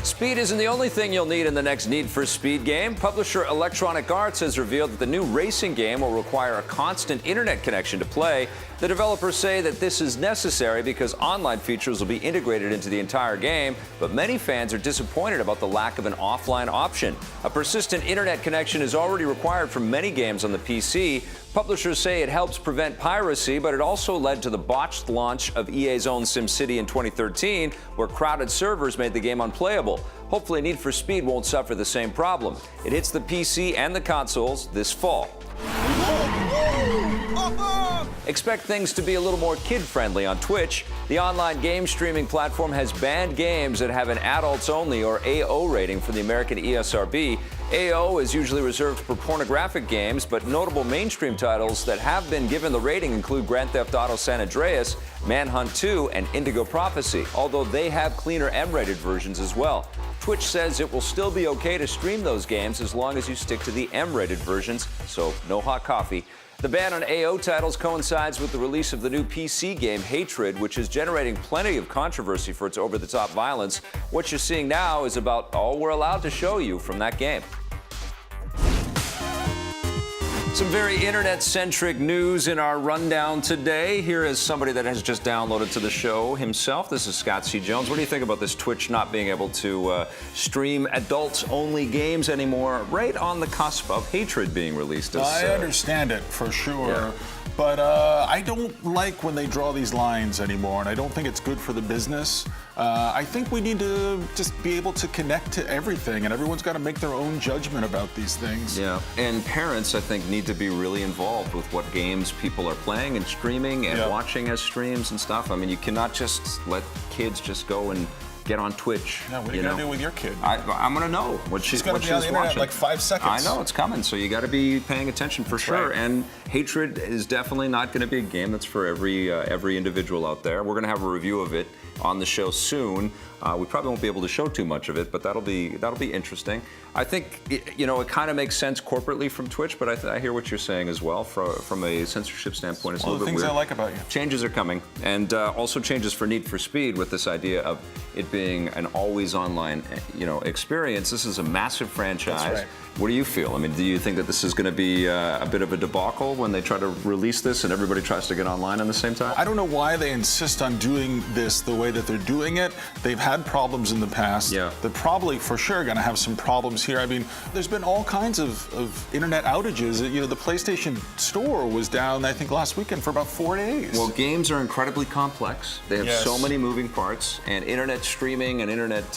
Speed isn't the only thing you'll need in the next Need for Speed game. Publisher Electronic Arts has revealed that the new racing game will require a constant internet connection to play. The developers say that this is necessary because online features will be integrated into the entire game, but many fans are disappointed about the lack of an offline option. A persistent internet connection is already required for many games on the PC. Publishers say it helps prevent piracy, but it also led to the botched launch of EA's own SimCity in 2013, where crowded servers made the game unplayable. Hopefully, Need for Speed won't suffer the same problem. It hits the PC and the consoles this fall. Expect things to be a little more kid-friendly on Twitch. The online game streaming platform has banned games that have an adults-only or AO rating from the American ESRB. AO is usually reserved for pornographic games, but notable mainstream titles that have been given the rating include Grand Theft Auto San Andreas, Manhunt 2, and Indigo Prophecy, although they have cleaner M-rated versions as well. Twitch says it will still be okay to stream those games as long as you stick to the M-rated versions, so no hot coffee. The ban on AO titles coincides with the release of the new PC game Hatred, which is generating plenty of controversy for its over-the-top violence. What you're seeing now is about all we're allowed to show you from that game. Some very internet-centric news in our rundown today. Here is somebody that has just downloaded to the show himself. This is Scott C. Jones. What do you think about this Twitch not being able to stream adults-only games anymore, right on the cusp of Hatred being released? I understand it, for sure. Yeah. But I don't like when they draw these lines anymore, and I don't think it's good for the business. I think we need to just be able to connect to everything, and everyone's got to make their own judgment about these things. Yeah, and parents, I think, need to be really involved with what games people are playing and streaming and watching as streams and stuff. I mean, you cannot just let kids just go and get on Twitch. Yeah, what are you going to do with your kid? I'm going to know what she's watching. She's going to be on the internet in like 5 seconds. I know, it's coming, so you got to be paying attention for sure. Right. And Hatred is definitely not going to be a game that's for every individual out there. We're going to have a review of it on the show soon. We probably won't be able to show too much of it, but that'll be interesting. I think it kind of makes sense corporately from Twitch, but I hear what you're saying as well. From a censorship standpoint, it's a little bit weird. One of the things I like about you. Changes are coming, and also changes for Need for Speed with this idea of it being an always online experience. This is a massive franchise. That's right. What do you feel? I mean, do you think that this is going to be a bit of a debacle when they try to release this and everybody tries to get online at the same time? I don't know why they insist on doing this the way that they're doing it. They've had problems in the past. Yeah. They're probably for sure going to have some problems here. I mean, there's been all kinds of internet outages. The PlayStation Store was down, I think, last weekend for about 4 days. Well, games are incredibly complex. They have so many moving parts, and internet streaming and internet,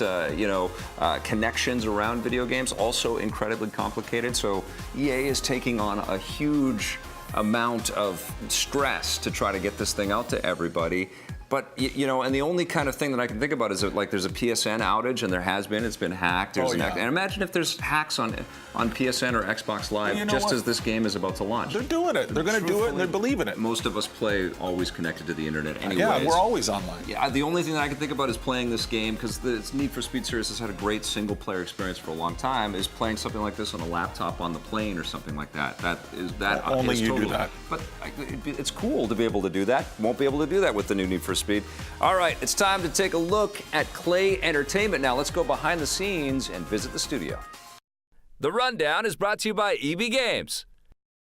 connections around video games also incredibly complicated. So EA is taking on a huge amount of stress to try to get this thing out to everybody. But, and the only kind of thing that I can think about is that, like, there's a PSN outage, and there has been. It's been hacked. And imagine if there's hacks on PSN or Xbox Live as this game is about to launch. They're doing it. They're going to do it, and they believe in it. Most of us play always connected to the internet anyways. Yeah, we're always online. Yeah, the only thing that I can think about is playing this game, because the Need for Speed series has had a great single-player experience for a long time, is playing something like this on a laptop on the plane or something like that. Only you do that. But it's cool to be able to do that. Won't be able to do that with the new Need for Speed. All right, it's time to take a look at Clay Entertainment. Now let's go behind the scenes and visit the studio. The Rundown is brought to you by EB Games.